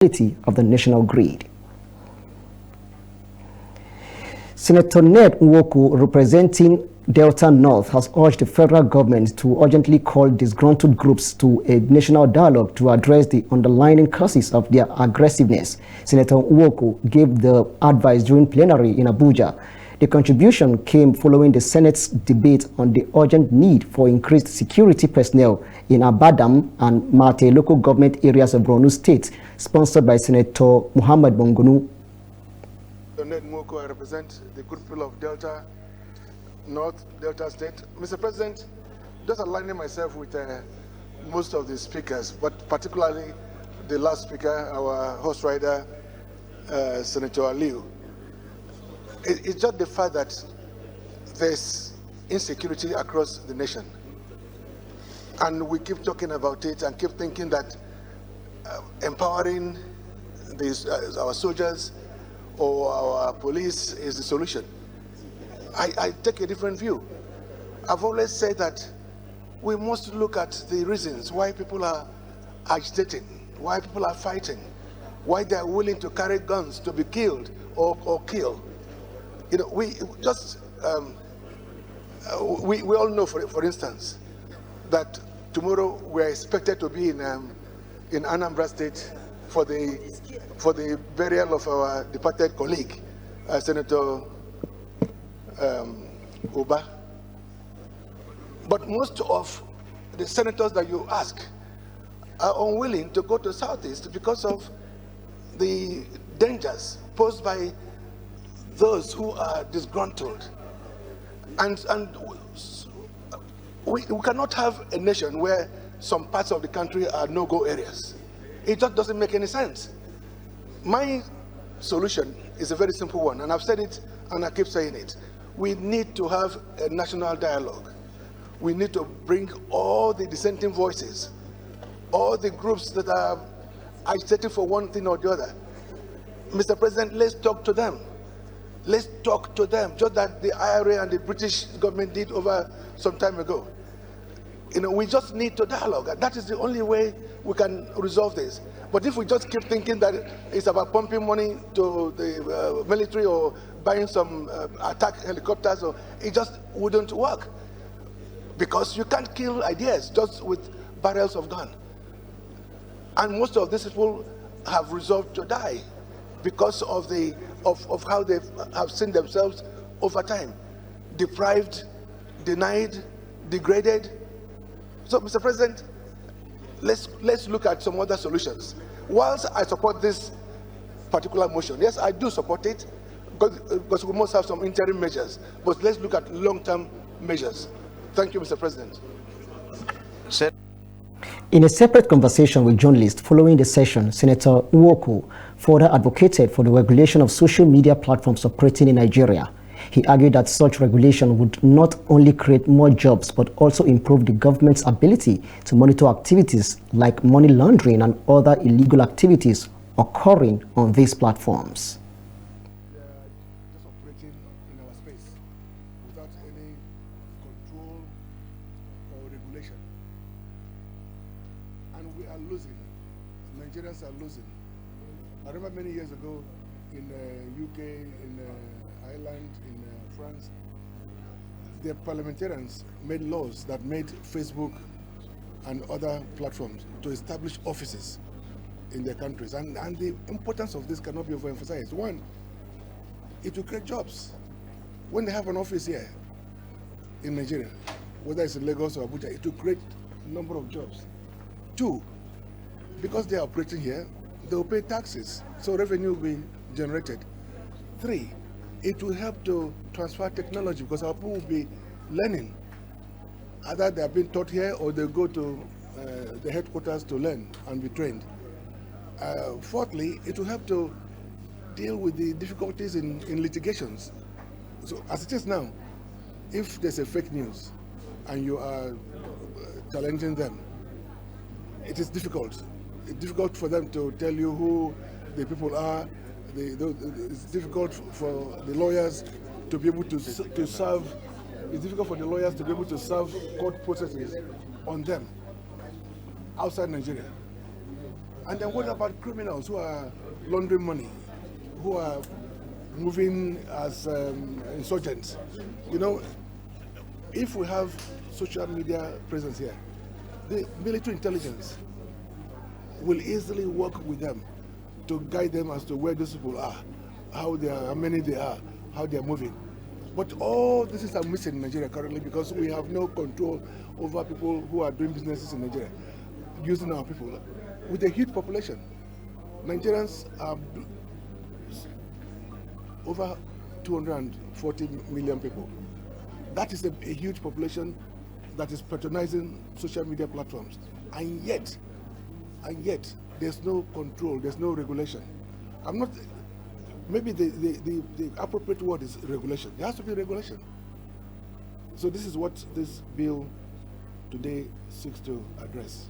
of the national grid. Senator Ned Nwoko, representing Delta North, has urged the federal government to urgently call disgruntled groups to a national dialogue to address the underlying causes of their aggressiveness. Senator Nwoko gave the advice during plenary in Abuja. The contribution came following the Senate's debate on the urgent need for increased security personnel in Abadam and Mate local government areas of Borno State, sponsored by Senator Muhammad Bongonu. Ned Nwoko, I represent the good people of Delta North, Delta State. Mr. President, just aligning myself with most of the speakers, but particularly the last speaker, our host rider, Senator Aliu. It's just the fact that there's insecurity across the nation. And we keep talking about it and keep thinking that empowering our soldiers or our police is the solution. I take a different view. I've always said that we must look at the reasons why people are agitating, why people are fighting, why they are willing to carry guns to be killed or kill. You know, we all know, for instance, that tomorrow we are expected to be in Anambra State for the burial of our departed colleague, Senator Uba. But most of the senators that you ask are unwilling to go to Southeast because of the dangers posed by those who are disgruntled. And we cannot have a nation where some parts of the country are no-go areas. It just doesn't make any sense. My solution is a very simple one, and I've said it and I keep saying it. We need to have a national dialogue. We need to bring all the dissenting voices, all the groups that are agitating for one thing or the other. Mr. President, let's talk to them. Let's talk to them, just like the IRA and the British government did over some time ago. You know, we just need to dialogue. And that is the only way we can resolve this. But if we just keep thinking that it's about pumping money to the military or buying some attack helicopters, it just wouldn't work. Because you can't kill ideas just with barrels of gun. And most of these people have resolved to die because of how they have seen themselves over time, deprived, denied, degraded. So, Mr. President, let's look at some other solutions. Whilst I support this particular motion, yes, I do support it, because we must have some interim measures, but let's look at long-term measures. Thank you, Mr. President. In a separate conversation with journalists following the session, Senator Nwoko further advocated for the regulation of social media platforms operating in Nigeria. He argued that such regulation would not only create more jobs, but also improve the government's ability to monitor activities like money laundering and other illegal activities occurring on these platforms. They are just operating in our space without any control or regulation. And we are losing. Nigerians are losing. I remember many years ago in the UK, in Ireland, in France, the parliamentarians made laws that made Facebook and other platforms to establish offices in their countries. And the importance of this cannot be overemphasized. One, it will create jobs. When they have an office here in Nigeria, whether it's in Lagos or Abuja, it will create a number of jobs. Two, because they are operating here, they will pay taxes, so revenue will be generated. Three, it will help to transfer technology because our people will be learning. Either they are being taught here or they go to the headquarters to learn and be trained. Fourthly, it will help to deal with the difficulties in litigations. So as it is now, if there's a fake news and you are challenging them, it is difficult. It's difficult for them to tell you who the people are. It's difficult for the lawyers to be able to serve. It's difficult for the lawyers to be able to serve court processes on them outside Nigeria. And then what about criminals who are laundering money, who are moving as insurgents? You know, if we have social media presence here, the military intelligence will easily work with them to guide them as to where these people are, how many they are, how they are moving. But all this is missing in Nigeria currently because we have no control over people who are doing businesses in Nigeria, using our people. With a huge population, Nigerians are over 240 million people. That is a huge population that is patronizing social media platforms. And yet, there's no control, there's no regulation. Maybe the appropriate word is regulation. There has to be regulation. So this is what this bill today seeks to address.